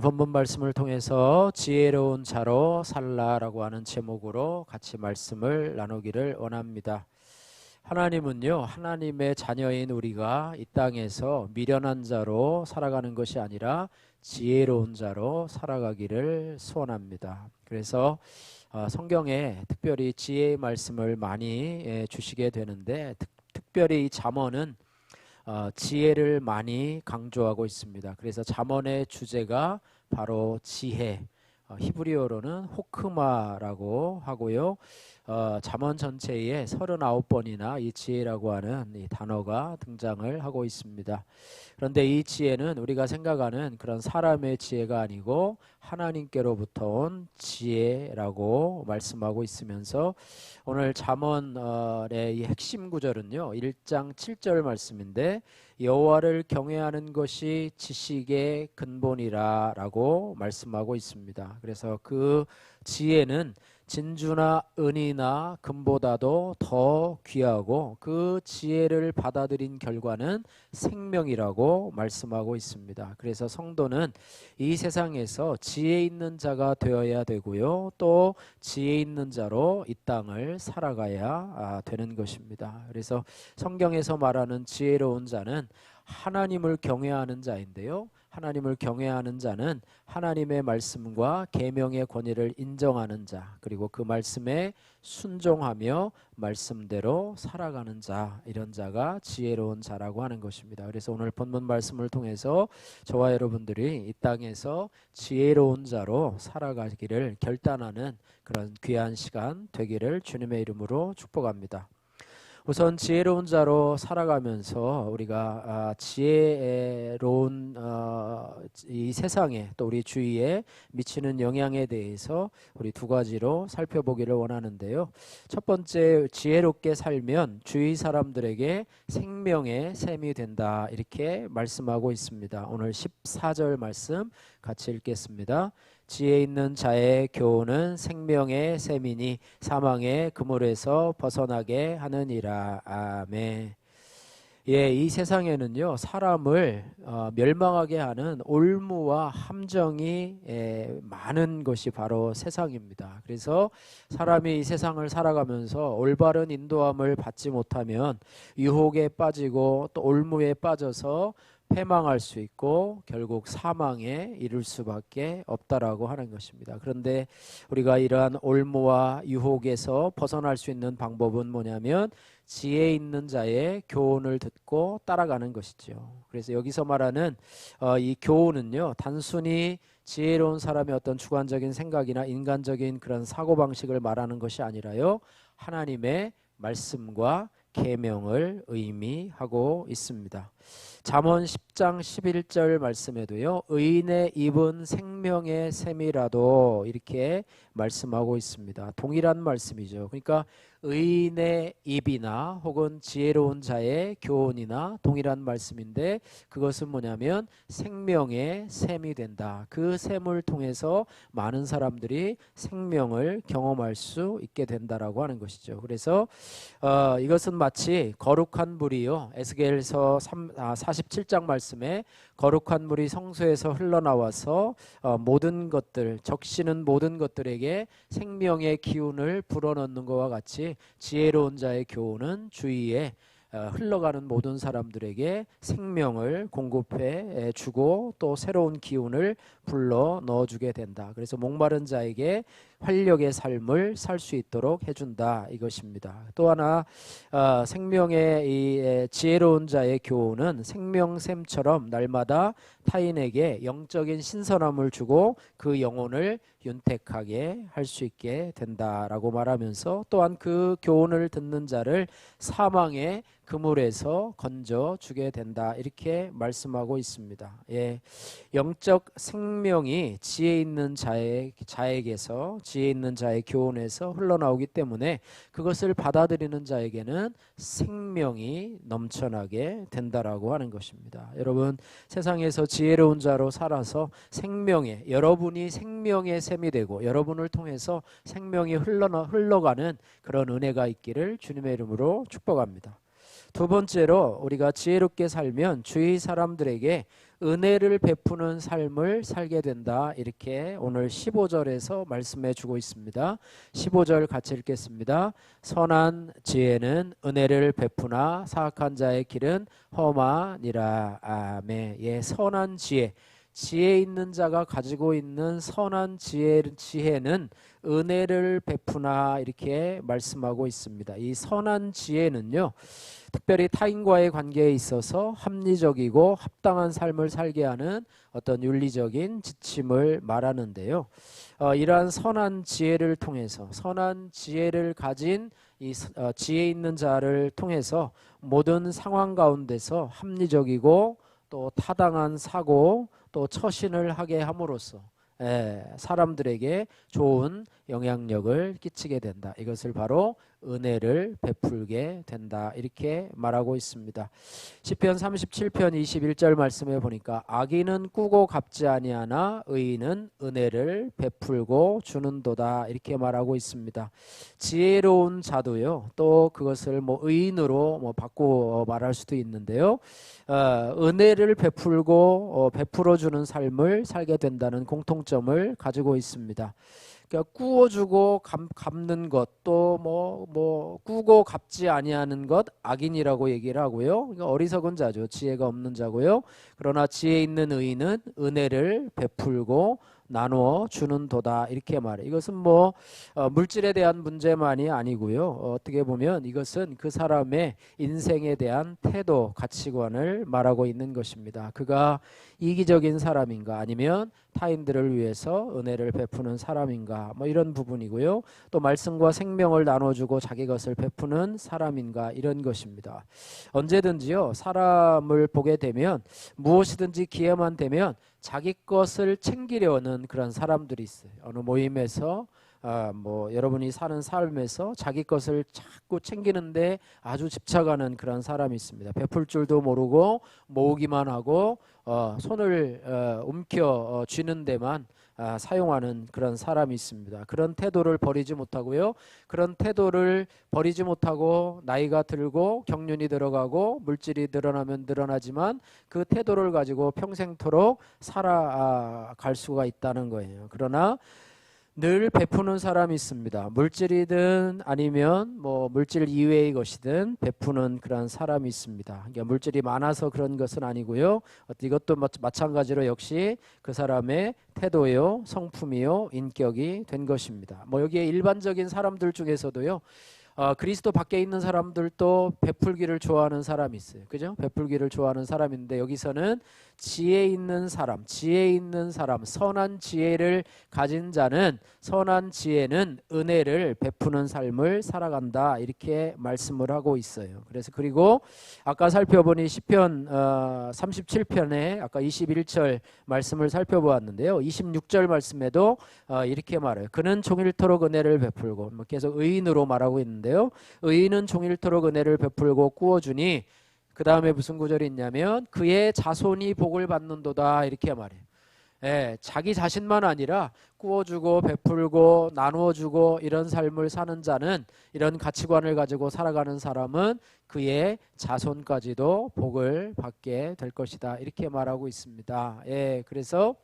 본문 말씀을 통해서 지혜로운 자로 살라라고 하는 제목으로 같이 말씀을 나누기를 원합니다. 하나님은요, 하나님의 자녀인 우리가 이 땅에서 미련한 자로 살아가는 것이 아니라 지혜로운 자로 살아가기를 소원합니다. 그래서 성경에 특별히 지혜의 말씀을 많이 주시게 되는데 특별히 이 잠언은 지혜를 많이 강조하고 있습니다. 그래서 잠언의 주제가 바로 지혜, 히브리어로는 호크마라고 하고요. 잠언 전체에 39번이나 이 지혜라고 하는 이 단어가 등장을 하고 있습니다. 그런데 이 지혜는 우리가 생각하는 그런 사람의 지혜가 아니고 하나님께로부터 온 지혜라고 말씀하고 있으면서 오늘 잠언의 이 핵심 구절은요, 1장 7절 말씀인데 여호와를 경외하는 것이 지식의 근본이라 라고 말씀하고 있습니다. 그래서 그 지혜는 진주나 은이나 금보다도 더 귀하고 그 지혜를 받아들인 결과는 생명이라고 말씀하고 있습니다. 그래서 성도는 이 세상에서 지혜 있는 자가 되어야 되고요, 또 지혜 있는 자로 이 땅을 살아가야 되는 것입니다. 그래서 성경에서 말하는 지혜로운 자는 하나님을 경외하는 자인데요, 하나님을 경외하는 자는 하나님의 말씀과 계명의 권위를 인정하는 자, 그리고 그 말씀에 순종하며 말씀대로 살아가는 자, 이런 자가 지혜로운 자라고 하는 것입니다. 그래서 오늘 본문 말씀을 통해서 저와 여러분들이 이 땅에서 지혜로운 자로 살아가기를 결단하는 그런 귀한 시간 되기를 주님의 이름으로 축복합니다. 우선 지혜로운 자로 살아가면서 우리가 지혜로운 이 세상에 또 우리 주위에 미치는 영향에 대해서 우리 두 가지로 살펴보기를 원하는데요. 첫 번째, 지혜롭게 살면 주위 사람들에게 생명의 샘이 된다, 이렇게 말씀하고 있습니다. 오늘 14절 말씀 같이 읽겠습니다. 지혜 있는 자의 교훈은 생명의 샘이니 사망의 그물에서 벗어나게 하느니라. 아멘. 예, 이 세상에는요, 사람을 멸망하게 하는 올무와 함정이 많은 것이 바로 세상입니다. 그래서 사람이 이 세상을 살아가면서 올바른 인도함을 받지 못하면 유혹에 빠지고 또 올무에 빠져서 패망할 수 있고 결국 사망에 이를 수밖에 없다라고 하는 것입니다. 그런데 우리가 이러한 올무와 유혹에서 벗어날 수 있는 방법은 뭐냐면 지혜 있는 자의 교훈을 듣고 따라가는 것이죠. 그래서 여기서 말하는 이 교훈은요, 단순히 지혜로운 사람의 어떤 주관적인 생각이나 인간적인 그런 사고방식을 말하는 것이 아니라요, 하나님의 말씀과 계명을 의미하고 있습니다. 잠언 10장 11절 말씀에도요, 의인의 입은 생명의 샘이라도 이렇게 말씀하고 있습니다. 동일한 말씀이죠. 그러니까 의인의 입이나 혹은 지혜로운 자의 교훈이나 동일한 말씀인데 그것은 뭐냐면 생명의 샘이 된다. 그 샘을 통해서 많은 사람들이 생명을 경험할 수 있게 된다라고 하는 것이죠. 그래서 이것은 마치 거룩한 물이요, 에스겔서 47장 말씀에 거룩한 물이 성소에서 흘러나와서 모든 것들, 적시는 모든 것들에게 생명의 기운을 불어넣는 것과 같이 지혜로운 자의 교훈은 주위에 흘러가는 모든 사람들에게 생명을 공급해 주고 또 새로운 기운을 불러 넣어주게 된다. 그래서 목마른 자에게 활력의 삶을 살 수 있도록 해준다, 이것입니다. 또 하나 생명의 이 지혜로운 자의 교훈은 생명샘처럼 날마다 타인에게 영적인 신선함을 주고 그 영혼을 윤택하게 할 수 있게 된다라고 말하면서 또한 그 교훈을 듣는 자를 사망의 그물에서 건져주게 된다, 이렇게 말씀하고 있습니다. 예, 영적 생명이 지혜 있는 자에게서 지혜 있는 자의 교훈에서 흘러나오기 때문에 그것을 받아들이는 자에게는 생명이 넘쳐나게 된다라고 하는 것입니다. 여러분, 세상에서 지혜로운 자로 살아서 여러분이 생명의 샘이 되고 여러분을 통해서 생명이 흘러가는 그런 은혜가 있기를 주님의 이름으로 축복합니다. 두 번째로 우리가 지혜롭게 살면 주위 사람들에게 은혜를 베푸는 삶을 살게 된다. 이렇게 오늘 15절에서 말씀해 주고 있습니다. 15절 같이 읽겠습니다. 선한 지혜는 은혜를 베푸나 사악한 자의 길은 험하니라. 아멘. 예, 선한 지혜. 지혜 있는 자가 가지고 있는 선한 지혜는 은혜를 베푸나 이렇게 말씀하고 있습니다. 이 선한 지혜는요, 특별히 타인과의 관계에 있어서 합리적이고 합당한 삶을 살게 하는 어떤 윤리적인 지침을 말하는데요. 이러한 선한 지혜를 통해서, 선한 지혜를 가진 이 지혜 있는 자를 통해서 모든 상황 가운데서 합리적이고 또 타당한 사고, 또 처신을 하게 함으로써 사람들에게 좋은 영향력을 끼치게 된다. 이것을 바로 은혜를 베풀게 된다. 이렇게 말하고 있습니다. 시편 37편 21절 말씀에 보니까 악인은 꾸고 갚지 아니하나 의인은 은혜를 베풀고 주는도다. 이렇게 말하고 있습니다. 지혜로운 자도요, 또 그것을 의인으로 바꾸어 말할 수도 있는데요. 은혜를 베풀고 베풀어 주는 삶을 살게 된다는 공통점을 가지고 있습니다. 그러니까 꾸어주고 갚는 것, 또 꾸고 갚지 아니하는 것 악인이라고 얘기를 하고요. 그러니까 어리석은 자죠. 지혜가 없는 자고요. 그러나 지혜 있는 의인은 은혜를 베풀고 나누어 주는 도다. 이렇게 말해. 이것은 물질에 대한 문제만이 아니고요. 어떻게 보면 이것은 그 사람의 인생에 대한 태도, 가치관을 말하고 있는 것입니다. 그가 이기적인 사람인가, 아니면 타인들을 위해서 은혜를 베푸는 사람인가, 이런 부분이고요. 또 말씀과 생명을 나눠주고 자기 것을 베푸는 사람인가, 이런 것입니다. 언제든지요, 사람을 보게 되면 무엇이든지 기회만 되면 자기 것을 챙기려는 그런 사람들이 있어요. 어느 모임에서 여러분이 사는 삶에서 자기 것을 자꾸 챙기는데 아주 집착하는 그런 사람이 있습니다. 베풀 줄도 모르고 모으기만 하고 손을 움켜 쥐는 데만 사용하는 그런 사람이 있습니다. 그런 태도를 버리지 못하고요. 그런 태도를 버리지 못하고 나이가 들고 경륜이 들어가고 물질이 늘어나면 늘어나지만 그 태도를 가지고 평생토록 살아갈 수가 있다는 거예요. 그러나 늘 베푸는 사람이 있습니다. 물질이든 아니면 물질 이외의 것이든 베푸는 그런 사람이 있습니다. 그러니까 물질이 많아서 그런 것은 아니고요. 이것도 마찬가지로 역시 그 사람의 태도요, 성품이요, 인격이 된 것입니다. 여기에 일반적인 사람들 중에서도요, 그리스도 밖에 있는 사람들도 베풀기를 좋아하는 사람이 있어요. 그죠? 베풀기를 좋아하는 사람인데 여기서는 지혜 있는 사람, 선한 지혜를 가진 자는, 선한 지혜는 은혜를 베푸는 삶을 살아간다. 이렇게 말씀을 하고 있어요. 그리고 아까 살펴보니 시편 37편에 아까 21절 말씀을 살펴보았는데요. 26절 말씀에도 이렇게 말해요. 그는 종일토록 은혜를 베풀고, 계속 의인으로 말하고 있는데요. 의인은 종일토록 은혜를 베풀고 꾸어주니, 그 다음에 무슨 구절이 있냐면 그의 자손이 복을 받는도다. 이렇게 말해요. 자기 자신만 아니라 꾸어주고 베풀고 나누어주고 이런 삶을 사는 자는, 이런 가치관을 가지고 살아가는 사람은 그의 자손까지도 복을 받게 될 것이다. 이렇게 말하고 있습니다. 그래서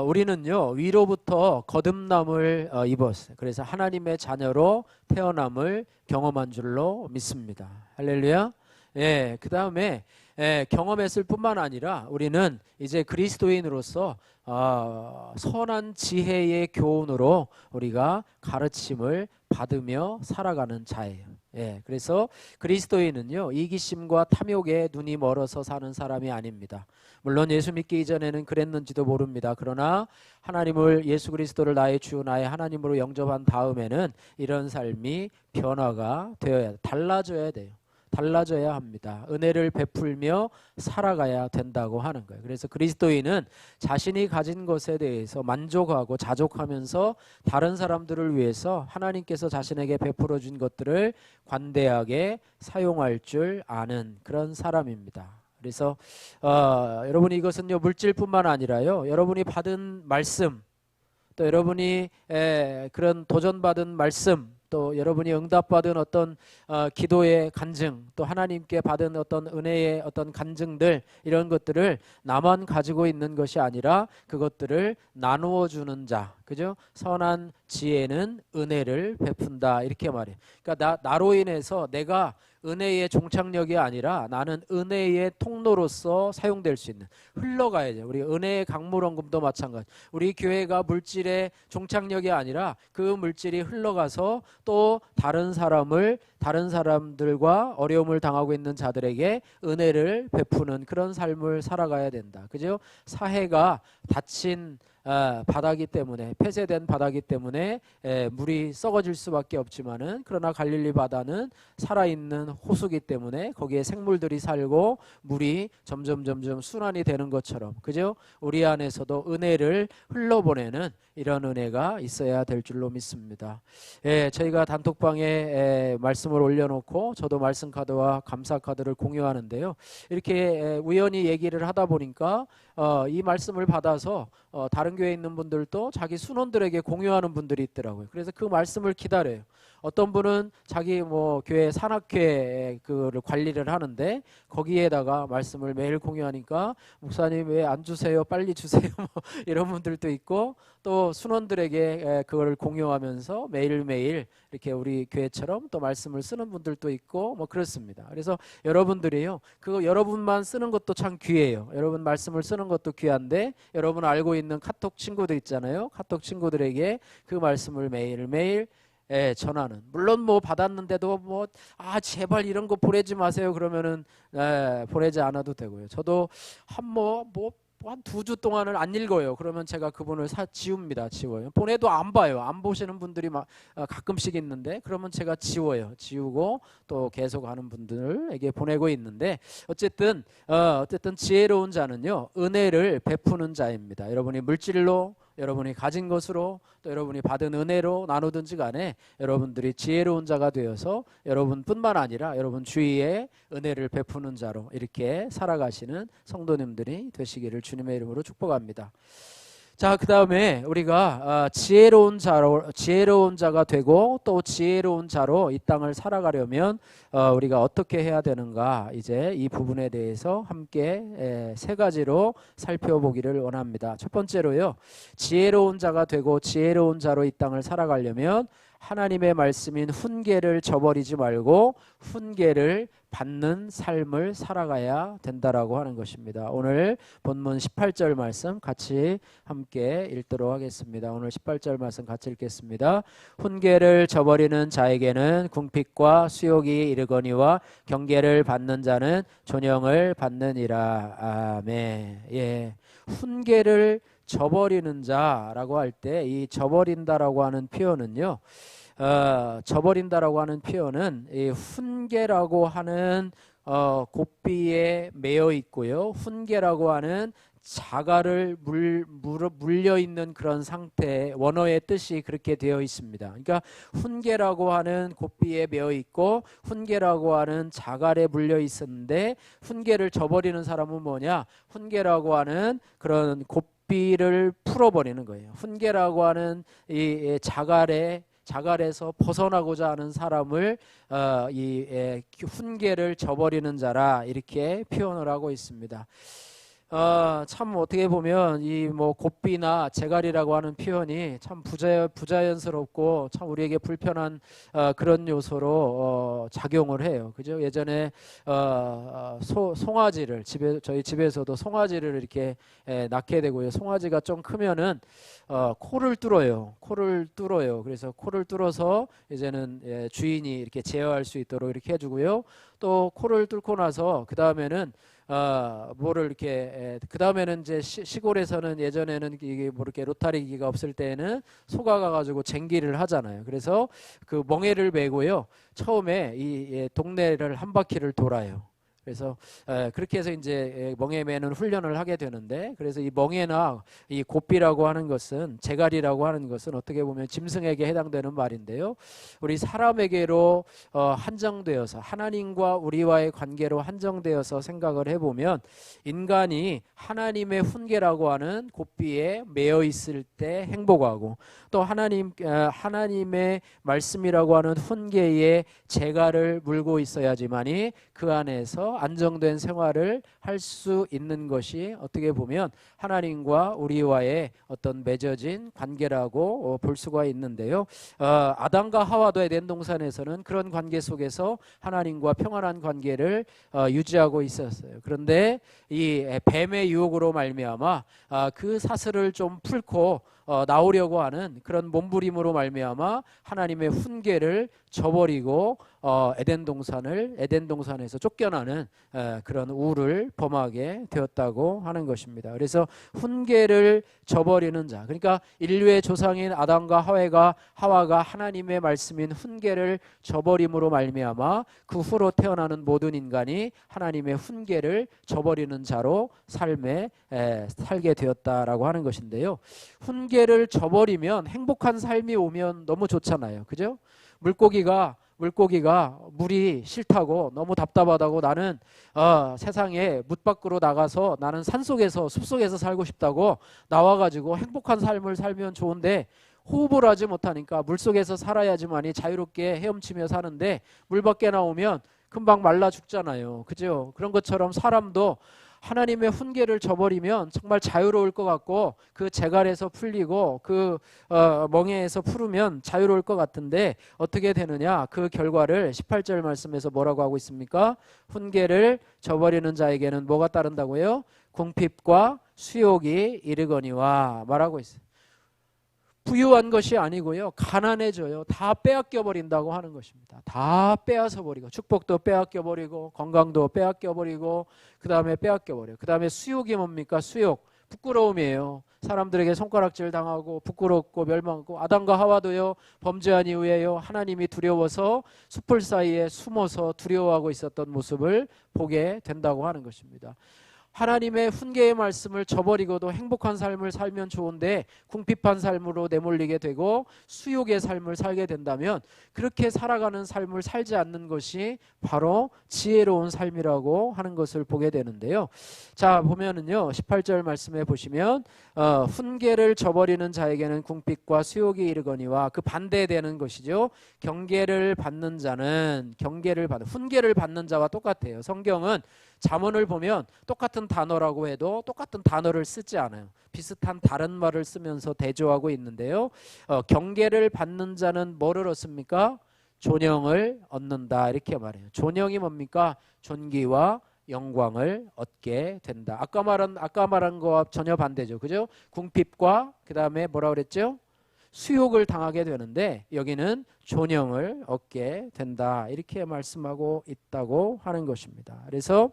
우리는요, 위로부터 거듭남을 입었어요. 그래서 하나님의 자녀로 태어남을 경험한 줄로 믿습니다. 할렐루야. 그 다음에 경험했을 뿐만 아니라 우리는 이제 그리스도인으로서 선한 지혜의 교훈으로 우리가 가르침을 받으며 살아가는 자예요. 그래서 그리스도인은요, 이기심과 탐욕에 눈이 멀어서 사는 사람이 아닙니다. 물론 예수 믿기 이전에는 그랬는지도 모릅니다. 그러나 하나님을, 예수 그리스도를 나의 주, 나의 하나님으로 영접한 다음에는 이런 삶이 변화가 되어야, 달라져야 돼요. 달라져야 합니다. 은혜를 베풀며 살아가야 된다고 하는 거예요. 그래서 그리스도인은 자신이 가진 것에 대해서 만족하고 자족하면서 다른 사람들을 위해서 하나님께서 자신에게 베풀어 준 것들을 관대하게 사용할 줄 아는 그런 사람입니다. 그래서 여러분이 이것은요, 물질뿐만 아니라요, 여러분이 받은 말씀, 또 여러분이 그런 도전받은 말씀, 또 여러분이 응답받은 어떤 기도의 간증, 또 하나님께 받은 어떤 은혜의 어떤 간증들, 이런 것들을 나만 가지고 있는 것이 아니라 그것들을 나누어 주는 자, 그죠? 선한 지혜는 은혜를 베푼다, 이렇게 말해요. 그러니까 나로 인해서 내가 은혜의 종착역이 아니라 나는 은혜의 통로로서 사용될 수 있는, 흘러가야죠. 우리 은혜의 강물 원금도 마찬가지. 우리 교회가 물질의 종착역이 아니라 그 물질이 흘러가서 또 다른 사람들과 어려움을 당하고 있는 자들에게 은혜를 베푸는 그런 삶을 살아가야 된다. 그죠? 사해가 닫힌 바다기 때문에, 폐쇄된 바다기 때문에 물이 썩어질 수밖에 없지만은, 그러나 갈릴리 바다는 살아있는 호수기 때문에 거기에 생물들이 살고 물이 점점 순환이 되는 것처럼, 그죠? 우리 안에서도 은혜를 흘러보내는 이런 은혜가 있어야 될 줄로 믿습니다. 저희가 단톡방에 말씀을 올려놓고 저도 말씀 카드와 감사 카드를 공유하는데요. 이렇게 우연히 얘기를 하다 보니까 이 말씀을 받아서 다른 교회에 있는 분들도 자기 순원들에게 공유하는 분들이 있더라고요. 그래서 그 말씀을 기다려요. 어떤 분은 자기 교회 산악회 그를 관리를 하는데 거기에다가 말씀을 매일 공유하니까, 목사님 왜 안 주세요? 빨리 주세요. 이런 분들도 있고, 또 순원들에게 그걸 공유하면서 매일매일 이렇게 우리 교회처럼 또 말씀을 쓰는 분들도 있고 그렇습니다. 그래서 여러분들이요, 그거 여러분만 쓰는 것도 참 귀해요. 여러분 말씀을 쓰는 것도 귀한데, 여러분 알고 있는 카톡 친구들 있잖아요. 카톡 친구들에게 그 말씀을 매일매일 전하는, 물론 받았는데도 제발 이런 거 보내지 마세요 그러면은 보내지 않아도 되고요. 저도 한 2주 동안을 안 읽어요. 그러면 제가 그분을 지웁니다. 지워요. 보내도 안 봐요. 안 보시는 분들이 가끔씩 있는데, 그러면 제가 지우고 또 계속 하는 분들에게 보내고 있는데, 어쨌든 지혜로운 자는요, 은혜를 베푸는 자입니다. 여러분이 물질로, 여러분이 가진 것으로, 또 여러분이 받은 은혜로 나누든지 간에 여러분들이 지혜로운 자가 되어서 여러분뿐만 아니라 여러분 주위에 은혜를 베푸는 자로 이렇게 살아가시는 성도님들이 되시기를 주님의 이름으로 축복합니다. 자, 그 다음에 우리가 지혜로운 자가 되고 또 지혜로운 자로 이 땅을 살아가려면 우리가 어떻게 해야 되는가, 이제 이 부분에 대해서 함께 3가지로 살펴보기를 원합니다. 첫 번째로요, 지혜로운 자가 되고 지혜로운 자로 이 땅을 살아가려면 하나님의 말씀인 훈계를 저버리지 말고 훈계를 받는 삶을 살아가야 된다라고 하는 것입니다. 오늘 본문 18절 말씀 같이 함께 읽도록 하겠습니다. 오늘 18절 말씀 같이 읽겠습니다. 훈계를 저버리는 자에게는 궁핍과 수욕이 이르거니와 경계를 받는 자는 존영을 받느니라. 아멘. 훈계를 저버리는 자라고 할 때, 이 저버린다라고 하는 표현은요, 저버린다라고 하는 표현은 이 훈계라고 하는 고삐에 매여 있고요, 훈계라고 하는 자갈을 물려 있는 그런 상태, 원어의 뜻이 그렇게 되어 있습니다. 그러니까 훈계라고 하는 고삐에 매여 있고 훈계라고 하는 자갈에 물려 있었는데, 훈계를 저버리는 사람은 뭐냐? 훈계라고 하는 그런 고삐를 풀어버리는 거예요. 훈계라고 하는 이 자갈에서 벗어나고자 하는 사람을 이 훈계를 저버리는 자라, 이렇게 표현을 하고 있습니다. 참 어떻게 보면 이 고삐나 제갈이라고 하는 표현이 참 부자연스럽고 참 우리에게 불편한 그런 요소로 작용을 해요. 그죠? 예전에 송아지를 저희 집에서도 송아지를 이렇게 낳게 되고요. 송아지가 좀 크면은 코를 뚫어요. 그래서 코를 뚫어서 이제는 주인이 이렇게 제어할 수 있도록 이렇게 해주고요. 또 코를 뚫고 나서 그 다음에는 그 다음에는 이제 시골에서는, 예전에는 이게 이렇게 로타리 기가 없을 때에는 소가 가가지고 쟁기를 하잖아요. 그래서 그 멍에를 메고요, 처음에 이 동네를 한 바퀴를 돌아요. 그래서 그렇게 해서 이제 멍에 매는 훈련을 하게 되는데, 그래서 이 멍에나 이 고삐라고 하는 것은, 재갈이라고 하는 것은 어떻게 보면 짐승에게 해당되는 말인데요. 우리 사람에게로 한정되어서, 하나님과 우리와의 관계로 한정되어서 생각을 해보면, 인간이 하나님의 훈계라고 하는 고삐에 매여 있을 때 행복하고, 또 하나님의 말씀이라고 하는 훈계에 재갈을 물고 있어야지만이 그 안에서 안정된 생활을 할 수 있는 것이 어떻게 보면 하나님과 우리와의 어떤 맺어진 관계라고 볼 수가 있는데요. 아담과 하와도 에덴 동산에서는 그런 관계 속에서 하나님과 평안한 관계를 유지하고 있었어요. 그런데 이 뱀의 유혹으로 말미암아 그 사슬을 좀 풀고 나오려고 하는 그런 몸부림으로 말미암아 하나님의 훈계를 저버리고 에덴 동산에서 쫓겨나는 그런 우를 범하게 되었다고 하는 것입니다. 그래서 훈계를 저버리는 자, 그러니까 인류의 조상인 아담과 하와가 하나님의 말씀인 훈계를 저버림으로 말미암아 그 후로 태어나는 모든 인간이 하나님의 훈계를 저버리는 자로 삶에 살게 되었다라고 하는 것인데요. 훈계를 저버리면 행복한 삶이 오면 너무 좋잖아요. 그죠? 물고기가 물이 싫다고, 너무 답답하다고, 나는 세상에 물 밖으로 나가서 나는 산속에서 숲속에서 살고 싶다고 나와가지고 행복한 삶을 살면 좋은데, 호흡을 하지 못하니까 물속에서 살아야지만이 자유롭게 헤엄치며 사는데 물 밖에 나오면 금방 말라 죽잖아요. 그죠? 그런 것처럼 사람도 하나님의 훈계를 저버리면 정말 자유로울 것 같고, 그 재갈에서 풀리고 그 멍에에서 풀으면 자유로울 것 같은데 어떻게 되느냐? 그 결과를 18절 말씀에서 뭐라고 하고 있습니까? 훈계를 저버리는 자에게는 뭐가 따른다고요? 궁핍과 수욕이 이르거니와 말하고 있어요. 부유한 것이 아니고요, 가난해져요. 다 빼앗겨 버린다고 하는 것입니다. 다 빼앗아 버리고, 축복도 빼앗겨 버리고, 건강도 빼앗겨 버리고, 그 다음에 빼앗겨 버려요. 그 다음에 수욕이 뭡니까? 수욕, 부끄러움이에요. 사람들에게 손가락질 당하고 부끄럽고 멸망하고, 아담과 하와도요, 범죄한 이후에요, 하나님이 두려워서 숲을 사이에 숨어서 두려워하고 있었던 모습을 보게 된다고 하는 것입니다. 하나님의 훈계의 말씀을 저버리고도 행복한 삶을 살면 좋은데 궁핍한 삶으로 내몰리게 되고 수욕의 삶을 살게 된다면, 그렇게 살아가는 삶을 살지 않는 것이 바로 지혜로운 삶이라고 하는 것을 보게 되는데요. 자, 보면은요, 18절 말씀에 보시면 훈계를 저버리는 자에게는 궁핍과 수욕이 이르거니와, 그 반대되는 것이죠. 훈계를 받는 훈계를 받는 자와 똑같아요. 성경은 잠언을 보면 똑같은 단어라고 해도 똑같은 단어를 쓰지 않아요. 비슷한 다른 말을 쓰면서 대조하고 있는데요. 경계를 받는 자는 뭐를 얻습니까? 존영을 얻는다, 이렇게 말해요. 존영이 뭡니까? 존귀와 영광을 얻게 된다. 아까 말한 거와 전혀 반대죠. 그죠? 궁핍과 그 다음에 뭐라 그랬죠? 수욕을 당하게 되는데 여기는 존영을 얻게 된다, 이렇게 말씀하고 있다고 하는 것입니다. 그래서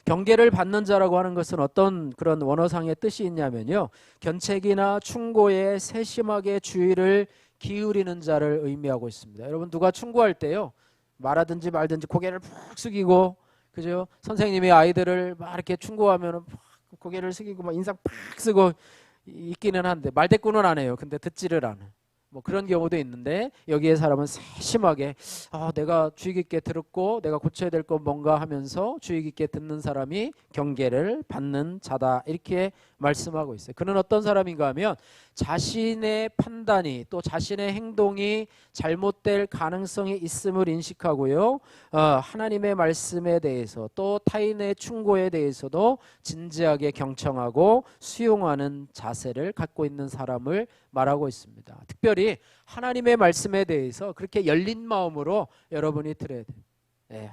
경계를 받는 자라고 하는 것은 어떤 그런 원어상의 뜻이 있냐면요, 견책이나 충고에 세심하게 주의를 기울이는 자를 의미하고 있습니다. 여러분, 누가 충고할 때요, 말하든지 말든지 고개를 푹 숙이고, 그죠? 선생님이 아이들을 막 이렇게 충고하면 고개를 숙이고 막 인상 팍 쓰고 있기는 한데 말대꾸는 안 해요. 근데 듣지를 않아요. 뭐 그런 경우도 있는데, 여기에 사람은 세심하게 내가 주의 깊게 들었고 내가 고쳐야 될 건 뭔가 하면서 주의 깊게 듣는 사람이 경계를 받는 자다, 이렇게 말씀하고 있어요. 그는 어떤 사람인가 하면 자신의 판단이, 또 자신의 행동이 잘못될 가능성이 있음을 인식하고요, 하나님의 말씀에 대해서 또 타인의 충고에 대해서도 진지하게 경청하고 수용하는 자세를 갖고 있는 사람을 말하고 있습니다. 특별히 하나님의 말씀에 대해서 그렇게 열린 마음으로 여러분이 들어야 돼요.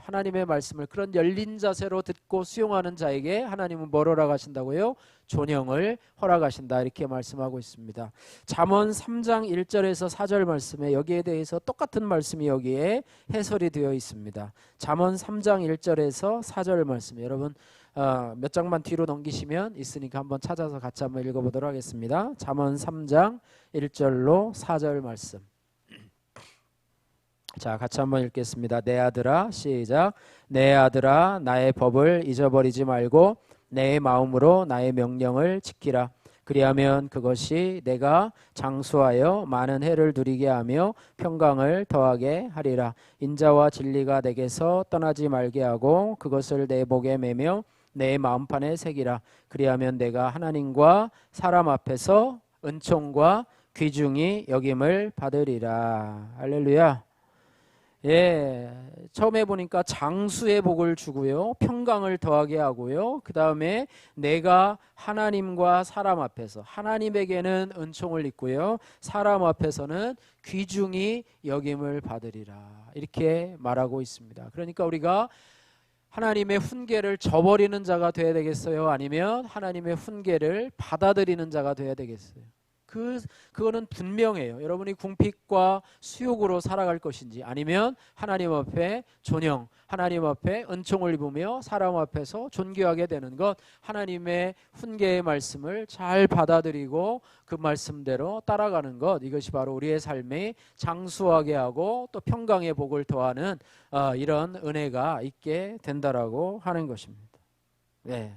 하나님의 말씀을 그런 열린 자세로 듣고 수용하는 자에게 하나님은 뭘 허락하신다고요? 존영을 허락하신다, 이렇게 말씀하고 있습니다. 잠언 3장 1절에서 4절 말씀에 여기에 대해서 똑같은 말씀이 여기에 해설이 되어 있습니다. 잠언 3장 1절에서 4절 말씀, 여러분 몇 장만 뒤로 넘기시면 있으니까 한번 찾아서 같이 한번 읽어보도록 하겠습니다. 잠언 3장 1절로 4절 말씀. 자, 같이 한번 읽겠습니다. 내 아들아, 시작. 내 아들아, 나의 법을 잊어버리지 말고 내 마음으로 나의 명령을 지키라. 그리하면 그것이 내가 장수하여 많은 해를 누리게 하며 평강을 더하게 하리라. 인자와 진리가 내게서 떠나지 말게 하고 그것을 내 목에 매며 내 마음판에 새기라. 그리하면 내가 하나님과 사람 앞에서 은총과 귀중히 여김을 받으리라. 할렐루야. 예, 처음에 보니까 장수의 복을 주고요, 평강을 더하게 하고요, 그 다음에 내가 하나님과 사람 앞에서, 하나님에게는 은총을 입고요, 사람 앞에서는 귀중히 여김을 받으리라, 이렇게 말하고 있습니다. 그러니까 우리가 하나님의 훈계를 저버리는 자가 되어야 되겠어요? 아니면 하나님의 훈계를 받아들이는 자가 되어야 되겠어요? 그거는 분명해요. 여러분이 궁핍과 수욕으로 살아갈 것인지, 아니면 하나님 앞에 존영, 하나님 앞에 은총을 입으며 사람 앞에서 존귀하게 되는 것, 하나님의 훈계의 말씀을 잘 받아들이고 그 말씀대로 따라가는 것, 이것이 바로 우리의 삶이 장수하게 하고 또 평강의 복을 더하는 이런 은혜가 있게 된다라고 하는 것입니다. 네.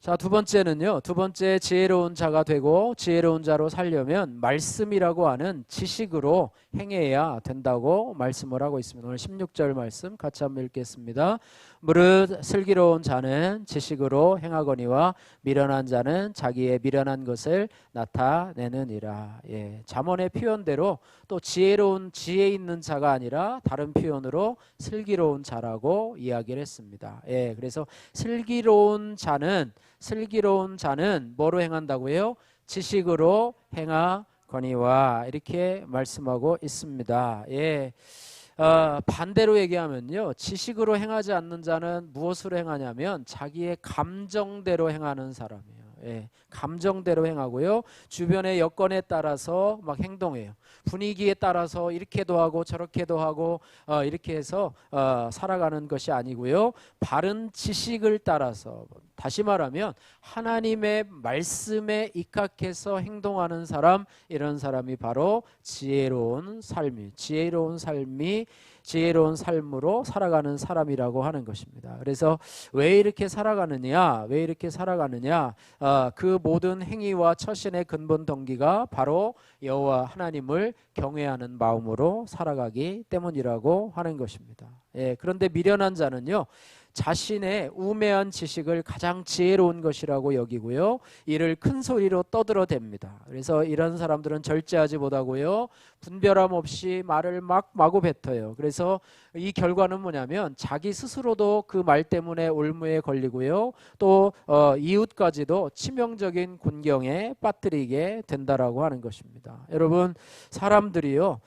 자, 두 번째는요, 두 번째 지혜로운 자가 되고 지혜로운 자로 살려면 말씀이라고 하는 지식으로 행해야 된다고 말씀을 하고 있습니다. 오늘 16절 말씀 같이 한번 읽겠습니다. 무릇 슬기로운 자는 지식으로 행하거니와 미련한 자는 자기의 미련한 것을 나타내느니라. 예, 잠언의 표현대로 또 지혜로운 지혜 있는 자가 아니라 다른 표현으로 슬기로운 자라고 이야기를 했습니다. 예, 그래서 슬기로운 자는 뭐로 행한다고요? 지식으로 행하거니와, 이렇게 말씀하고 있습니다. 예. 반대로 얘기하면요, 지식으로 행하지 않는 자는 무엇으로 행하냐면 자기의 감정대로 행하는 사람이에요. 예, 감정대로 행하고요, 주변의 여건에 따라서 막 행동해요. 분위기에 따라서 이렇게도 하고 저렇게도 하고 이렇게 해서 살아가는 것이 아니고요, 바른 지식을 따라서, 다시 말하면 하나님의 말씀에 입각해서 행동하는 사람, 이런 사람이 바로 지혜로운 삶으로 살아가는 사람이라고 하는 것입니다. 그래서 왜 이렇게 살아가느냐, 그 모든 행위와 처신의 근본 동기가 바로 여호와 하나님을 경외하는 마음으로 살아가기 때문이라고 하는 것입니다. 예, 그런데 미련한 자는요, 자신의 우매한 지식을 가장 지혜로운 것이라고 여기고요, 이를 큰 소리로 떠들어댑니다. 그래서 이런 사람들은 절제하지 못하고요, 분별함 없이 말을 막 마구 뱉어요. 그래서 이 결과는 뭐냐면 자기 스스로도 그 말 때문에 올무에 걸리고요, 또 이웃까지도 치명적인 곤경에 빠뜨리게 된다라고 하는 것입니다. 여러분, 사람들이요,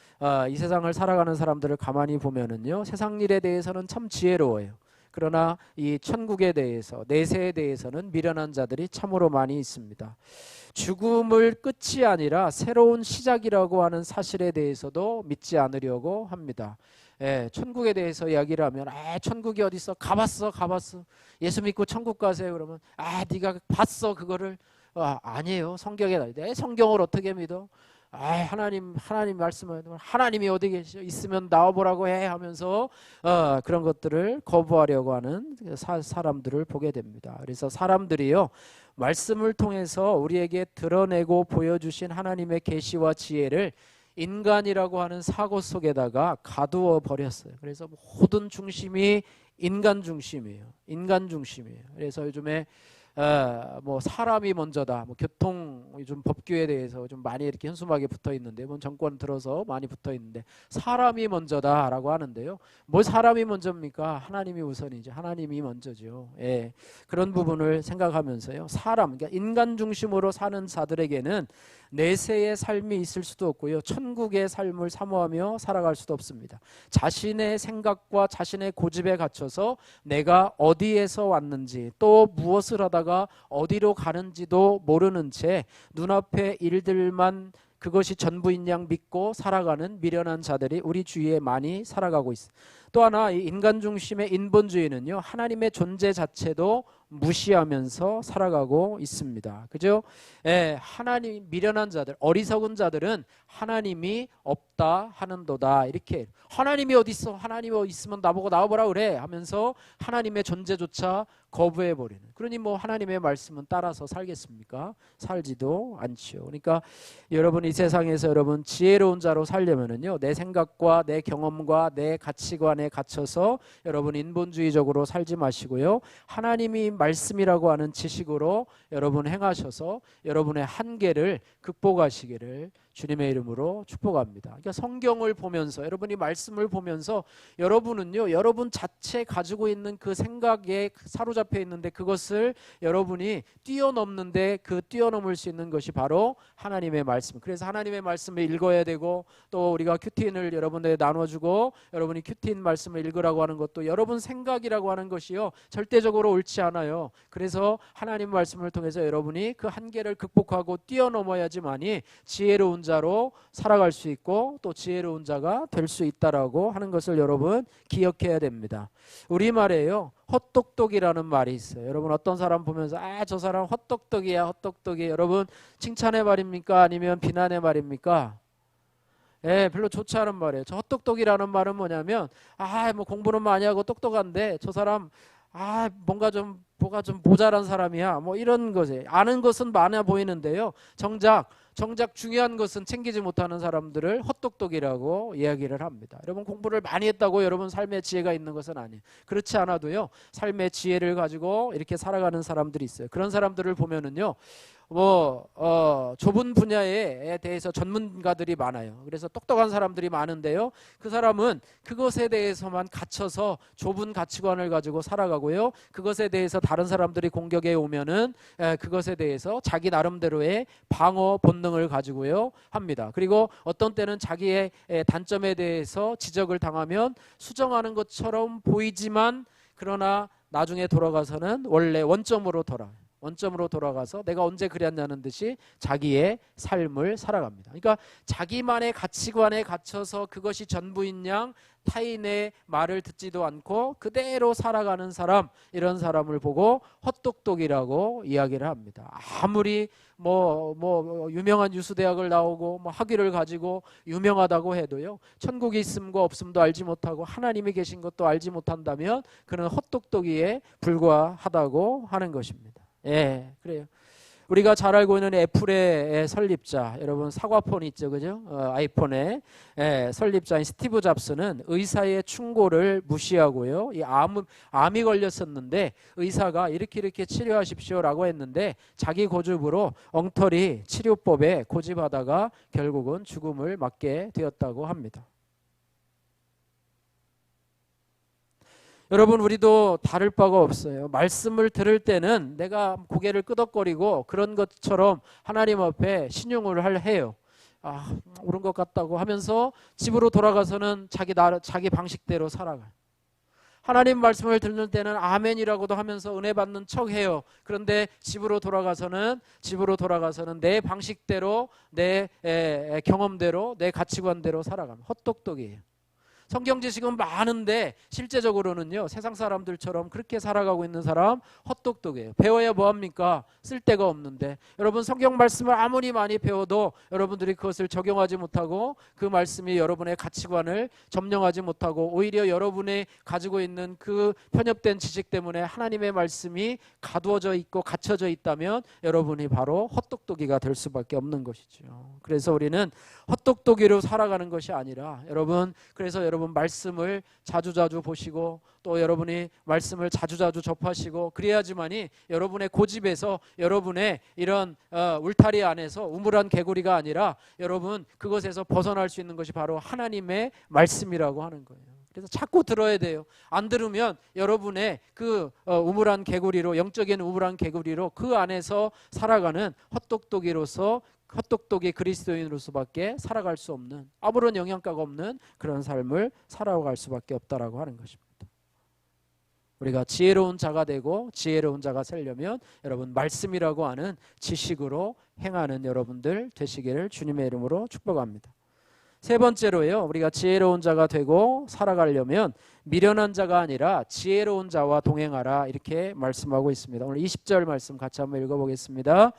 이 세상을 살아가는 사람들을 가만히 보면은요, 세상 일에 대해서는 참 지혜로워요. 그러나 이 천국에 대해서, 내세에 대해서는 미련한 자들이 참으로 많이 있습니다. 죽음을 끝이 아니라 새로운 시작이라고 하는 사실에 대해서도 믿지 않으려고 합니다. 예, 천국에 대해서 이야기를 하면 천국이 어디 있어? 가봤어. 예수 믿고 천국 가세요. 그러면 네가 봤어 그거를? 아니에요. 성경에 내 성경을 어떻게 믿어? 하나님 말씀을, 하나님이 어디 계시죠? 있으면 나와보라고 해 하면서 그런 것들을 거부하려고 하는 사람들을 보게 됩니다. 그래서 사람들이요, 말씀을 통해서 우리에게 드러내고 보여주신 하나님의 계시와 지혜를 인간이라고 하는 사고 속에다가 가두어 버렸어요. 그래서 모든 중심이 인간 중심이에요. 그래서 요즘에 뭐 사람이 먼저다, 뭐 교통 요즘 법규에 대해서 좀 많이 이렇게 현수막에 붙어 있는데, 뭐 정권 들어서 많이 붙어 있는데 사람이 먼저다라고 하는데요. 뭐 사람이 먼저입니까? 하나님이 우선이죠. 하나님이 먼저죠. 예, 그런 부분을 생각하면서요, 그러니까 인간 중심으로 사는 자들에게는 내세의 삶이 있을 수도 없고요, 천국의 삶을 사모하며 살아갈 수도 없습니다. 자신의 생각과 자신의 고집에 갇혀서 내가 어디에서 왔는지, 또 무엇을 하다가 어디로 가는지도 모르는 채 눈앞의 일들만 그것이 전부인 양 믿고 살아가는 미련한 자들이 우리 주위에 많이 살아가고 있습니다. 또 하나, 이 인간 중심의 인본주의는요, 하나님의 존재 자체도 무시하면서 살아가고 있습니다. 그죠? 예, 하나님 미련한 자들, 어리석은 자들은 하나님이 없다 하는도다. 이렇게 하나님이 어디 있어? 하나님이 어디 있으면 나보고 나와보라 그래 하면서 하나님의 존재조차 거부해버리는. 그러니 뭐 하나님의 말씀은 따라서 살겠습니까? 살지도 않지요. 그러니까 여러분 이 세상에서 여러분 지혜로운 자로 살려면은요, 내 생각과 내 경험과 내 가치관에 갇혀서 여러분 인본주의적으로 살지 마시고요, 하나님이 말씀이라고 하는 지식으로 여러분 행하셔서 여러분의 한계를 극복하시기를 주님의 이름으로 축복합니다. 그러니까 성경을 보면서 여러분이 말씀을 보면서 여러분은요, 여러분 자체 가지고 있는 그 생각에 사로잡혀 있는데 그것을 여러분이 뛰어넘는데 그 뛰어넘을 수 있는 것이 바로 하나님의 말씀. 그래서 하나님의 말씀을 읽어야 되고, 또 우리가 큐티인을 여러분들에 나눠주고 여러분이 큐티인 말씀을 읽으라고 하는 것도 여러분 생각이라고 하는 것이요, 절대적으로 옳지 않아요. 그래서 하나님 말씀을 통해서 여러분이 그 한계를 극복하고 뛰어넘어야지만이 지혜로운 자로 살아갈 수 있고 또 지혜로운 자가 될 수 있다라고 하는 것을 여러분 기억해야 됩니다. 우리말에요, 헛똑똑이라는 말이 있어요. 여러분 어떤 사람 보면서 저 사람 헛똑똑이야, 헛똑똑이. 여러분 칭찬의 말입니까? 아니면 비난의 말입니까? 예, 별로 좋지 않은 말이에요. 저 헛똑똑이라는 말은 뭐냐면 뭐 공부는 많이 하고 똑똑한데 저 사람 뭐가 좀 모자란 사람이야, 뭐 이런 거지. 아는 것은 많아 보이는데요, 정작 중요한 것은 챙기지 못하는 사람들을 헛똑똑이라고 이야기를 합니다. 여러분 공부를 많이 했다고 여러분 삶에 지혜가 있는 것은 아니에요. 그렇지 않아도요, 삶의 지혜를 가지고 이렇게 살아가는 사람들이 있어요. 그런 사람들을 보면은요, 좁은 분야에 대해서 전문가들이 많아요. 그래서 똑똑한 사람들이 많은데요, 그 사람은 그것에 대해서만 갇혀서 좁은 가치관을 가지고 살아가고요, 그것에 대해서 다른 사람들이 공격해 오면은 그것에 대해서 자기 나름대로의 방어 본능을 가지고요 합니다. 그리고 어떤 때는 자기의 단점에 대해서 지적을 당하면 수정하는 것처럼 보이지만 그러나 나중에 돌아가서는 원래 원점으로 돌아가서 내가 언제 그랬냐는 듯이 자기의 삶을 살아갑니다. 그러니까 자기만의 가치관에 갇혀서 그것이 전부인 양 타인의 말을 듣지도 않고 그대로 살아가는 사람, 이런 사람을 보고 헛똑똑이라고 이야기를 합니다. 아무리 유명한 유수대학을 나오고 학위를 가지고 유명하다고 해도요, 천국이 있음과 없음도 알지 못하고 하나님이 계신 것도 알지 못한다면 그는 헛똑똑이에 불과하다고 하는 것입니다. 예, 그래요. 우리가 잘 알고 있는 애플의 설립자, 여러분 사과폰 있죠, 그죠? 아이폰의 설립자인 스티브 잡스는 의사의 충고를 무시하고요, 암이 걸렸었는데 의사가 이렇게 치료하십시오라고 했는데 자기 고집으로 엉터리 치료법에 고집하다가 결국은 죽음을 맞게 되었다고 합니다. 여러분 우리도 다를 바가 없어요. 말씀을 들을 때는 내가 고개를 끄덕거리고 그런 것처럼 하나님 앞에 신용을 해요. 옳은 것 같다고 하면서 집으로 돌아가서는 자기 방식대로 살아가요. 하나님 말씀을 듣는 때는 아멘이라고도 하면서 은혜 받는 척해요. 그런데 집으로 돌아가서는 내 방식대로, 내 경험대로, 내 가치관대로 살아가는 헛똑똑이에요. 성경 지식은 많은데 실제적으로는요, 세상 사람들처럼 그렇게 살아가고 있는 사람 헛똑똑이에요. 배워야 뭐합니까? 쓸데가 없는데. 여러분 성경 말씀을 아무리 많이 배워도 여러분들이 그것을 적용하지 못하고 그 말씀이 여러분의 가치관을 점령하지 못하고 오히려 여러분이 가지고 있는 그 편협된 지식 때문에 하나님의 말씀이 가두어져 있고 갇혀져 있다면 여러분이 바로 헛똑똑이가 될 수밖에 없는 것이죠. 그래서 우리는 헛똑똑이로 살아가는 것이 아니라 그래서 여러분 말씀을 자주자주 보시고 또 여러분이 말씀을 자주자주 접하시고 그래야지만이 여러분의 고집에서, 여러분의 이런 울타리 안에서 우물한 개구리가 아니라 여러분 그것에서 벗어날 수 있는 것이 바로 하나님의 말씀이라고 하는 거예요. 그래서 자꾸 들어야 돼요. 안 들으면 여러분의 그 우물한 개구리로, 영적인 우물한 개구리로 그 안에서 살아가는 헛똑똑이 그리스도인으로서밖에 살아갈 수 없는, 아무런 영향가가 없는 그런 삶을 살아갈 수밖에 없다라고 하는 것입니다. 우리가 지혜로운 자가 되고 지혜로운 자가 되려면 여러분 말씀이라고 하는 지식으로 행하는 여러분들 되시기를 주님의 이름으로 축복합니다. 세 번째로요, 우리가 지혜로운 자가 되고 살아가려면 미련한 자가 아니라 지혜로운 자와 동행하라 이렇게 말씀하고 있습니다. 오늘 20절 말씀 같이 한번 읽어보겠습니다.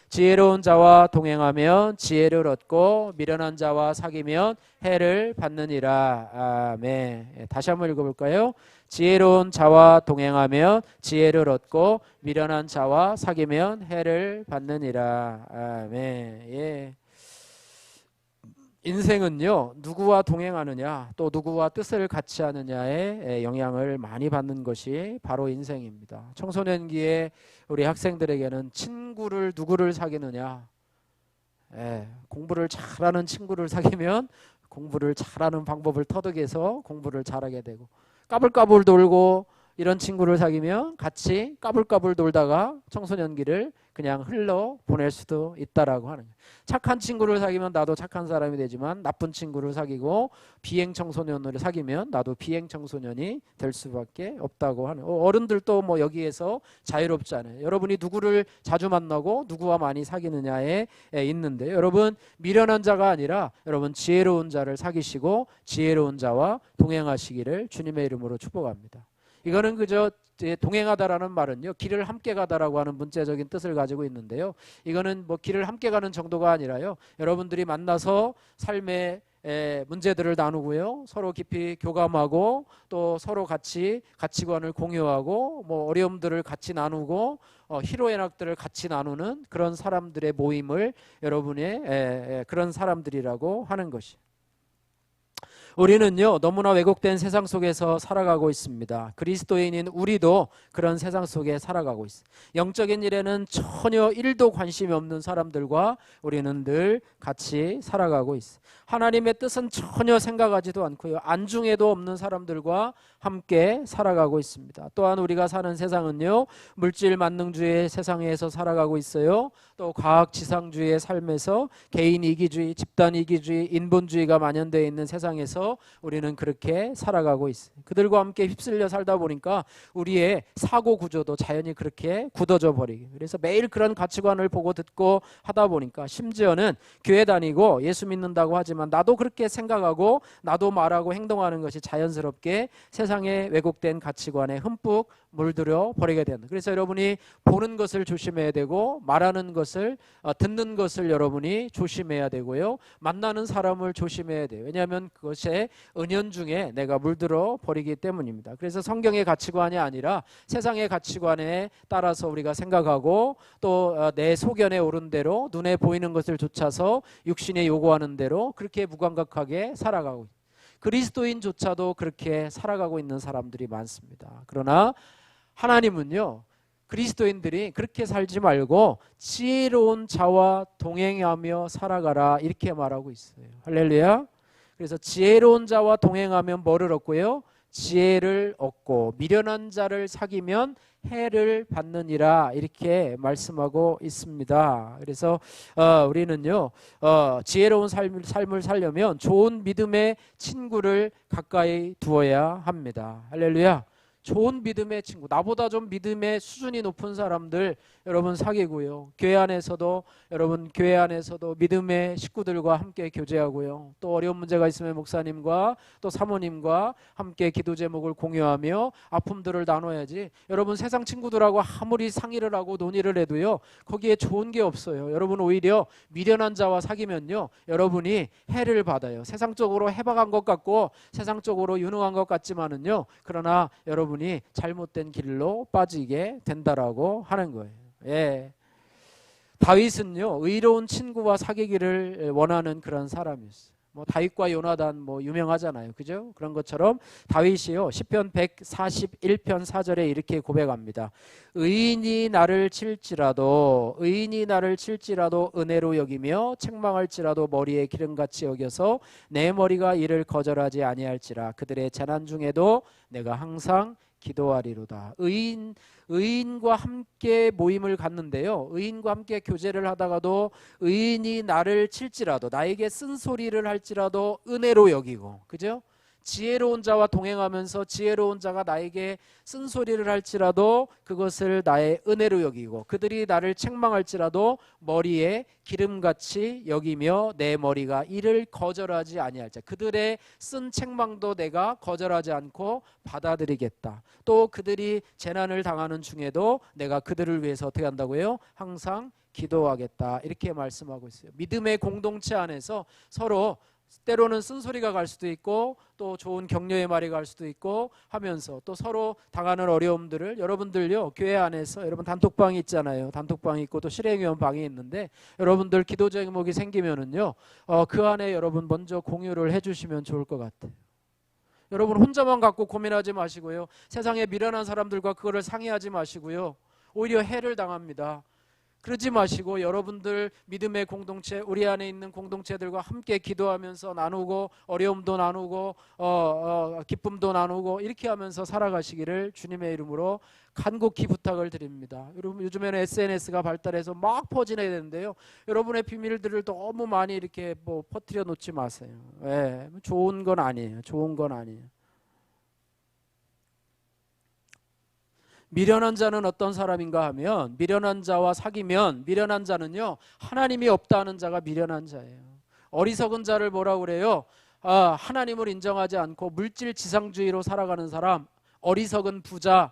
지혜로운 자와 동행하면 지혜를 얻고 미련한 자와 사귀면 해를 받느니라. 아멘. 다시 한번 읽어볼까요? 지혜로운 자와 동행하면 지혜를 얻고 미련한 자와 사귀면 해를 받느니라. 아멘. 예. 인생은요, 누구와 동행하느냐 또 누구와 뜻을 같이 하느냐에 영향을 많이 받는 것이 바로 인생입니다. 청소년기에 우리 학생들에게는 친구를 누구를 사귀느냐, 공부를 잘하는 친구를 사귀면 공부를 잘하는 방법을 터득해서 공부를 잘하게 되고, 까불까불 돌고 이런 친구를 사귀면 같이 까불까불 돌다가 청소년기를 그냥 흘러 보낼 수도 있다라고 하는 거예요. 착한 친구를 사귀면 나도 착한 사람이 되지만 나쁜 친구를 사귀고 비행 청소년을 사귀면 나도 비행 청소년이 될 수밖에 없다고 하는, 어른들도 뭐 여기에서 자유롭지 않아요. 여러분이 누구를 자주 만나고 누구와 많이 사귀느냐에 있는데, 여러분 미련한 자가 아니라 여러분 지혜로운 자를 사귀시고 지혜로운 자와 동행하시기를 주님의 이름으로 축복합니다. 이거는 그저 동행하다라는 말은요, 길을 함께 가다라고 하는 문자적인 뜻을 가지고 있는데요, 이거는 뭐 길을 함께 가는 정도가 아니라요, 여러분들이 만나서 삶의 문제들을 나누고요, 서로 깊이 교감하고 또 서로 같이 가치관을 공유하고 뭐 어려움들을 같이 나누고 희로애락들을 같이 나누는 그런 사람들의 모임을 여러분의 그런 사람들이라고 하는 것이. 우리는요, 너무나 왜곡된 세상 속에서 살아가고 있습니다. 그리스도인인 우리도 그런 세상 속에 살아가고 있어요. 영적인 일에는 전혀 1도 관심이 없는 사람들과 우리는 늘 같이 살아가고 있어요. 하나님의 뜻은 전혀 생각하지도 않고요, 안중에도 없는 사람들과 함께 살아가고 있습니다. 또한 우리가 사는 세상은요, 물질 만능주의 세상에서 살아가고 있어요. 또 과학지상주의의 삶에서 개인 이기주의, 집단 이기주의, 인본주의가 만연되어 있는 세상에서 우리는 그렇게 살아가고 있어요. 그들과 함께 휩쓸려 살다 보니까 우리의 사고 구조도 자연히 그렇게 굳어져 버리고, 그래서 매일 그런 가치관을 보고 듣고 하다 보니까 심지어는 교회 다니고 예수 믿는다고 하지만 나도 그렇게 생각하고 나도 말하고 행동하는 것이 자연스럽게 세상의 왜곡된 가치관에 흠뻑 물들여 버리게 된다. 그래서 여러분이 보는 것을 조심해야 되고 말하는 것을 듣는 것을 여러분이 조심해야 되고요, 만나는 사람을 조심해야 돼요. 왜냐하면 그것에 은연중에 내가 물들어 버리기 때문입니다. 그래서 성경의 가치관이 아니라 세상의 가치관에 따라서 우리가 생각하고 또 내 소견에 오른 대로 눈에 보이는 것을 좇아서 육신에 요구하는 대로 그렇게 무감각하게 살아가고, 그리스도인조차도 그렇게 살아가고 있는 사람들이 많습니다. 그러나 하나님은요, 그리스도인들이 그렇게 살지 말고 지혜로운 자와 동행하며 살아가라 이렇게 말하고 있어요. 할렐루야. 그래서 지혜로운 자와 동행하면 뭐를 얻고요? 지혜를 얻고 미련한 자를 사귀면 해를 받느니라 이렇게 말씀하고 있습니다. 그래서 우리는요, 지혜로운 삶을 살려면 좋은 믿음의 친구를 가까이 두어야 합니다. 할렐루야. 좋은 믿음의 친구, 나보다 좀 믿음의 수준이 높은 사람들 여러분 사귀고요, 교회 안에서도 여러분 교회 안에서도 믿음의 식구들과 함께 교제하고요, 또 어려운 문제가 있으면 목사님과 또 사모님과 함께 기도 제목을 공유하며 아픔들을 나눠야지, 여러분 세상 친구들하고 아무리 상의를 하고 논의를 해도요, 거기에 좋은 게 없어요. 여러분 오히려 미련한 자와 사귀면요, 여러분이 해를 받아요. 세상적으로 해박한 것 같고 세상적으로 유능한 것 같지만은요, 그러나 여러분이 잘못된 길로 빠지게 된다라고 하는 거예요. 예. 다윗은요, 의로운 친구와 사귀기를 원하는 그런 사람이었어요. 뭐 다윗과 요나단 뭐 유명하잖아요, 그죠? 그런 것처럼 다윗이요, 시편 141편 4절에 이렇게 고백합니다. 의인이 나를 칠지라도 은혜로 여기며 책망할지라도 머리에 기름같이 여겨서 내 머리가 이를 거절하지 아니할지라. 그들의 재난 중에도 내가 항상 기도하리로다. 의인과 함께 모임을 갖는데요, 의인과 함께 교제를 하다가도 의인이 나를 칠지라도, 나에게 쓴소리를 할지라도 은혜로 여기고, 그죠? 지혜로운 자와 동행하면서 지혜로운 자가 나에게 쓴소리를 할지라도 그것을 나의 은혜로 여기고 그들이 나를 책망할지라도 머리에 기름같이 여기며 내 머리가 이를 거절하지 아니할 자. 그들의 쓴 책망도 내가 거절하지 않고 받아들이겠다. 또 그들이 재난을 당하는 중에도 내가 그들을 위해서 어떻게 한다고요? 항상 기도하겠다. 이렇게 말씀하고 있어요. 믿음의 공동체 안에서 서로 때로는 쓴소리가 갈 수도 있고 또 좋은 격려의 말이 갈 수도 있고 하면서 또 서로 당하는 어려움들을 여러분들요 교회 안에서 여러분 단톡방이 있잖아요. 단톡방이 있고 또 실행위원 방이 있는데 여러분들 기도 제목이 생기면은요 그 안에 여러분 먼저 공유를 해주시면 좋을 것 같아요. 여러분 혼자만 갖고 고민하지 마시고요. 세상에 미련한 사람들과 그거를 상의하지 마시고요. 오히려 해를 당합니다. 그러지 마시고 여러분들 믿음의 공동체 우리 안에 있는 공동체들과 함께 기도하면서 나누고 어려움도 나누고 기쁨도 나누고 이렇게 하면서 살아가시기를 주님의 이름으로 간곡히 부탁을 드립니다. 여러분 요즘에는 SNS가 발달해서 막 퍼지내야 되는데요. 여러분의 비밀들을 너무 많이 이렇게 퍼뜨려 놓지 마세요. 예, 좋은 건 아니에요. 좋은 건 아니에요. 미련한 자는 어떤 사람인가 하면 미련한 자와 사귀면 미련한 자는요 하나님이 없다 하는 자가 미련한 자예요. 어리석은 자를 뭐라고 그래요? 하나님을 인정하지 않고 물질 지상주의로 살아가는 사람, 어리석은 부자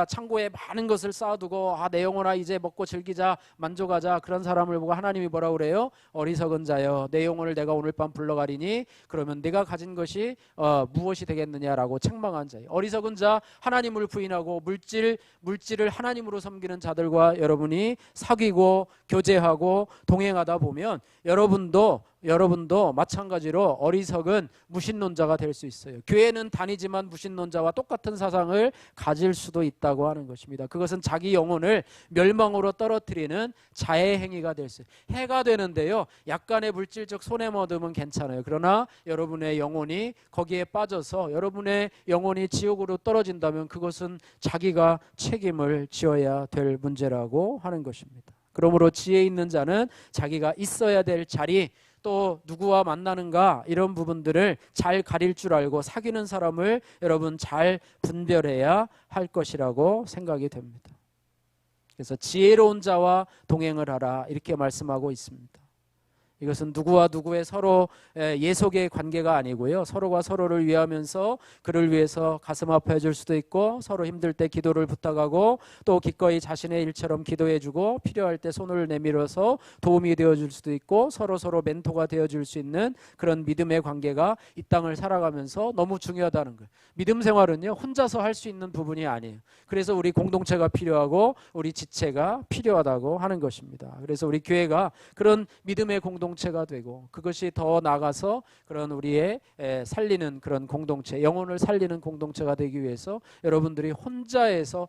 창고에 많은 것을 쌓아두고 내 영혼아 이제 먹고 즐기자 만족하자 그런 사람을 보고 하나님이 뭐라고 그래요? 어리석은 자여 내 영혼을 내가 오늘 밤 불러가리니 그러면 네가 가진 것이 무엇이 되겠느냐라고 책망한 자예요. 어리석은 자 하나님을 부인하고 물질을 하나님으로 섬기는 자들과 여러분이 사귀고 교제하고 동행하다 보면 여러분도 마찬가지로 어리석은 무신론자가 될 수 있어요. 교회는 다니지만 무신론자와 똑같은 사상을 가질 수도 있다고 하는 것입니다. 그것은 자기 영혼을 멸망으로 떨어뜨리는 자해 행위가 될 수 있어요. 해가 되는데요. 약간의 물질적 손해만 얻으면 괜찮아요. 그러나 여러분의 영혼이 거기에 빠져서 여러분의 영혼이 지옥으로 떨어진다면 그것은 자기가 책임을 지어야 될 문제라고 하는 것입니다. 그러므로 지혜 있는 자는 자기가 있어야 될 자리 또 누구와 만나는가 이런 부분들을 잘 가릴 줄 알고 사귀는 사람을 여러분 잘 분별해야 할 것이라고 생각이 됩니다. 그래서 지혜로운 자와 동행을 하라 이렇게 말씀하고 있습니다. 이것은 누구와 누구의 서로 예속의 관계가 아니고요. 서로가 서로를 위하면서 그를 위해서 가슴 아파해 줄 수도 있고 서로 힘들 때 기도를 부탁하고 또 기꺼이 자신의 일처럼 기도해 주고 필요할 때 손을 내밀어서 도움이 되어 줄 수도 있고 서로 멘토가 되어 줄 수 있는 그런 믿음의 관계가 이 땅을 살아가면서 너무 중요하다는 거예요. 믿음 생활은요. 혼자서 할 수 있는 부분이 아니에요. 그래서 우리 공동체가 필요하고 우리 지체가 필요하다고 하는 것입니다. 그래서 우리 교회가 그런 믿음의 공동체가 되고 그것이 더 나아가서 그런 우리의 살리는 그런 공동체, 영혼을 살리는 공동체가 되기 위해서 여러분들이 혼자에서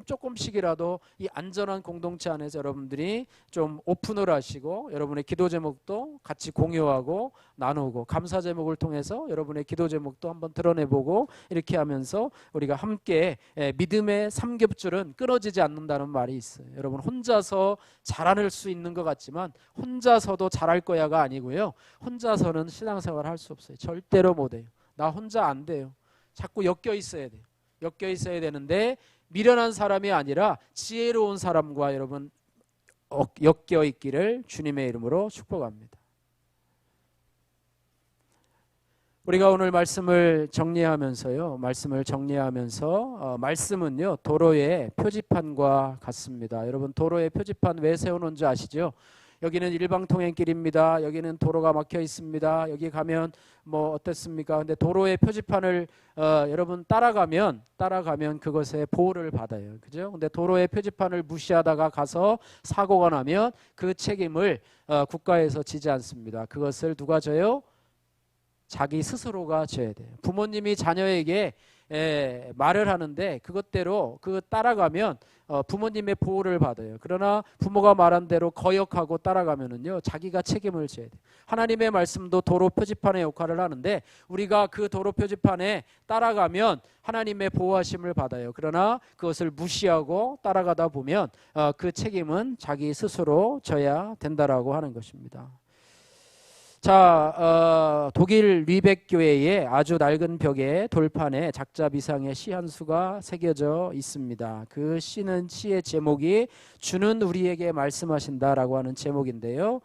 조금씩이라도 이 안전한 공동체 안에서 여러분들이 좀 오픈을 하시고 여러분의 기도 제목도 같이 공유하고 나누고 감사 제목을 통해서 여러분의 기도 제목도 한번 드러내보고 이렇게 하면서 우리가 함께 믿음의 삼겹줄은 끊어지지 않는다는 말이 있어요. 여러분 혼자서 잘할 수 있는 것 같지만 혼자서도 잘할 거야가 아니고요. 혼자서는 신앙생활 할 수 없어요. 절대로 못해요. 나 혼자 안 돼요. 자꾸 엮여 있어야 돼요. 엮여 있어야 되는데 미련한 사람이 아니라 지혜로운 사람과 여러분 엮여 있기를 주님의 이름으로 축복합니다. 우리가 오늘 말씀을 정리하면서 말씀은요 도로의 표지판과 같습니다. 여러분 도로의 표지판 왜 세워놓은 줄 아시죠? 여기는 일방통행길입니다. 여기는 도로가 막혀 있습니다. 여기 가면 어떻습니까? 근데 도로의 표지판을 여러분 따라가면 그것에 보호를 받아요. 그죠? 근데 도로의 표지판을 무시하다가 가서 사고가 나면 그 책임을 국가에서 지지 않습니다. 그것을 누가 져요? 자기 스스로가 져야 돼요. 부모님이 자녀에게 말을 하는데 그것대로 따라가면 부모님의 보호를 받아요. 그러나 부모가 말한 대로 거역하고 따라가면은요 자기가 책임을 져야 돼요. 하나님의 말씀도 도로 표지판의 역할을 하는데 우리가 그 도로 표지판에 따라가면 하나님의 보호하심을 받아요. 그러나 그것을 무시하고 따라가다 보면 그 책임은 자기 스스로 져야 된다라고 하는 것입니다. 자, 독일 리벡 교회의 아주 낡은 벽에 돌판에 작자 비상의 시 한 수가 새겨져 있습니다. 그 시는 시의 제목이 주는 우리에게 말씀하신다라고 하는 제목인데요.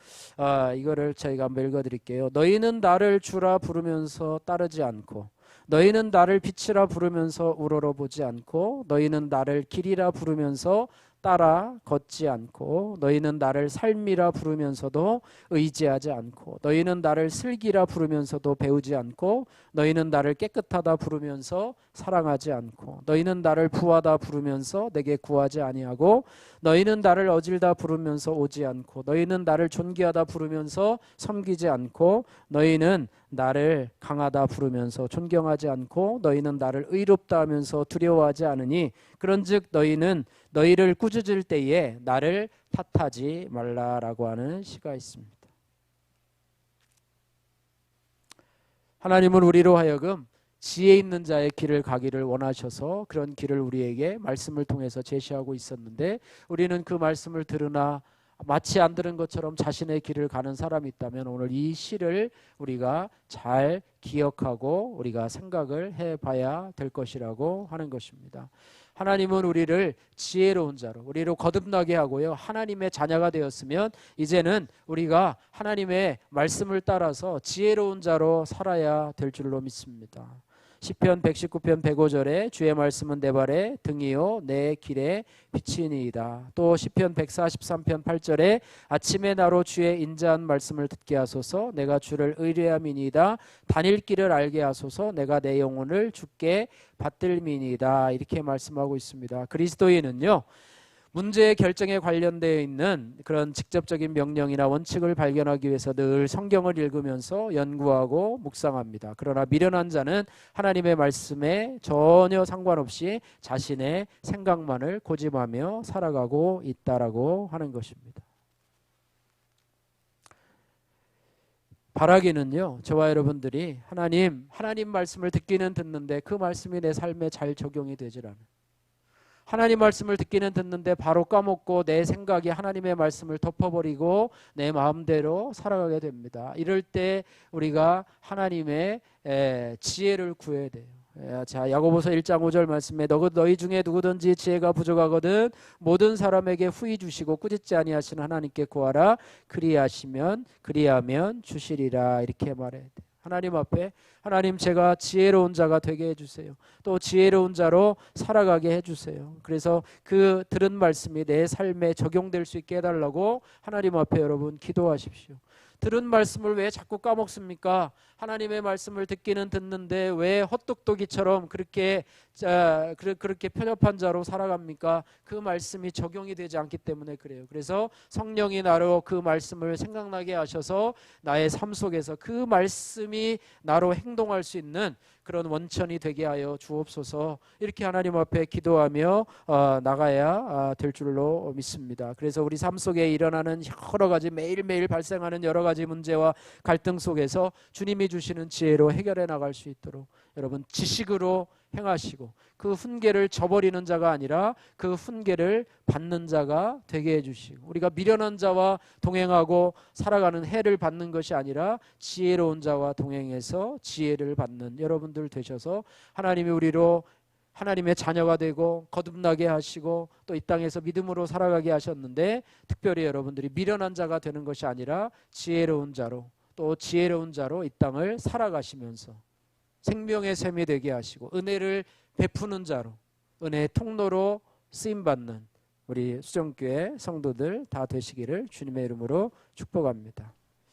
이거를 저희가 한번 읽어드릴게요. 너희는 나를 주라 부르면서 따르지 않고, 너희는 나를 빛이라 부르면서 우러러보지 않고, 너희는 나를 길이라 부르면서 따라 걷지 않고, 너희는 나를 삶이라 부르면서도 의지하지 않고, 너희는 나를 슬기라 부르면서도 배우지 않고, 너희는 나를 깨끗하다 부르면서 사랑하지 않고, 너희는 나를 부하다 부르면서 내게 구하지 아니하고, 너희는 나를 어질다 부르면서 오지 않고, 너희는 나를 존귀하다 부르면서 섬기지 않고, 너희는 나를 강하다 부르면서 존경하지 않고, 너희는 나를 의롭다 하면서 두려워하지 않으니, 그런즉 너희는 너희를 꾸짖을 때에 나를 탓하지 말라라고 하는 시가 있습니다. 하나님은 우리로 하여금 지혜 있는 자의 길을 가기를 원하셔서 그런 길을 우리에게 말씀을 통해서 제시하고 있었는데, 우리는 그 말씀을 들으나 마치 안 들은 것처럼 자신의 길을 가는 사람이 있다면 오늘 이 시를 우리가 잘 기억하고 우리가 생각을 해봐야 될 것이라고 하는 것입니다. 하나님은 우리를 지혜로운 자로, 우리를 거듭나게 하고요, 하나님의 자녀가 되었으면 이제는 우리가 하나님의 말씀을 따라서 지혜로운 자로 살아야 될 줄로 믿습니다. 시편 119편 105절에 주의 말씀은 내 발의 등이요 내 길의 빛이니이다. 또 시편 143편 8절에 아침에 나로 주의 인자한 말씀을 듣게 하소서, 내가 주를 의뢰함이니이다. 다닐 길을 알게 하소서, 내가 내 영혼을 주께 받들미니이다. 이렇게 말씀하고 있습니다. 그리스도인은요, 문제의 결정에 관련되어 있는 그런 직접적인 명령이나 원칙을 발견하기 위해서 늘 성경을 읽으면서 연구하고 묵상합니다. 그러나 미련한 자는 하나님의 말씀에 전혀 상관없이 자신의 생각만을 고집하며 살아가고 있다라고 하는 것입니다. 바라기는요, 저와 여러분들이 하나님 말씀을 듣기는 듣는데 그 말씀이 내 삶에 잘 적용이 되질 않아요. 하나님 말씀을 듣기는 듣는데 바로 까먹고 내 생각이 하나님의 말씀을 덮어버리고 내 마음대로 살아가게 됩니다. 이럴 때 우리가 하나님의 지혜를 구해야 돼요. 자, 야고보서 1장 5절 말씀에 너희 중에 누구든지 지혜가 부족하거든 모든 사람에게 후히 주시고 꾸짖지 아니하시는 하나님께 구하라. 그리하면 주시리라. 이렇게 말해야 돼요. 하나님 앞에, 하나님 제가 지혜로운 자가 되게 해주세요. 또 지혜로운 자로 살아가게 해주세요. 그래서 그 들은 말씀이 내 삶에 적용될 수 있게 해달라고 하나님 앞에 여러분 기도하십시오. 들은 말씀을 왜 자꾸 까먹습니까? 하나님의 말씀을 듣기는 듣는데 왜 헛똑똑이처럼 그렇게 편협한 자로 살아갑니까? 그 말씀이 적용이 되지 않기 때문에 그래요. 그래서 성령이 나로 그 말씀을 생각나게 하셔서 나의 삶 속에서 그 말씀이 나로 행동할 수 있는 그런 원천이 되게 하여 주옵소서. 이렇게 하나님 앞에 기도하며 나가야 될 줄로 믿습니다. 그래서 우리 삶 속에 일어나는 여러 가지 매일매일 발생하는 여러 가지 문제와 갈등 속에서 주님이 주시는 지혜로 해결해 나갈 수 있도록 여러분 지식으로 행하시고 그 훈계를 저버리는 자가 아니라 그 훈계를 받는 자가 되게 해주시고, 우리가 미련한 자와 동행하고 살아가는 해를 받는 것이 아니라 지혜로운 자와 동행해서 지혜를 받는 여러분들 되셔서 하나님이 우리로 하나님의 자녀가 되고 거듭나게 하시고 또 이 땅에서 믿음으로 살아가게 하셨는데, 특별히 여러분들이 미련한 자가 되는 것이 아니라 지혜로운 자로, 또 지혜로운 자로 이 땅을 살아가시면서 생명의 샘이 되게 하시고 은혜를 베푸는 자로, 은혜의 통로로 쓰임받는 우리 수정교회 성도들 다 되시기를 주님의 이름으로 축복합니다.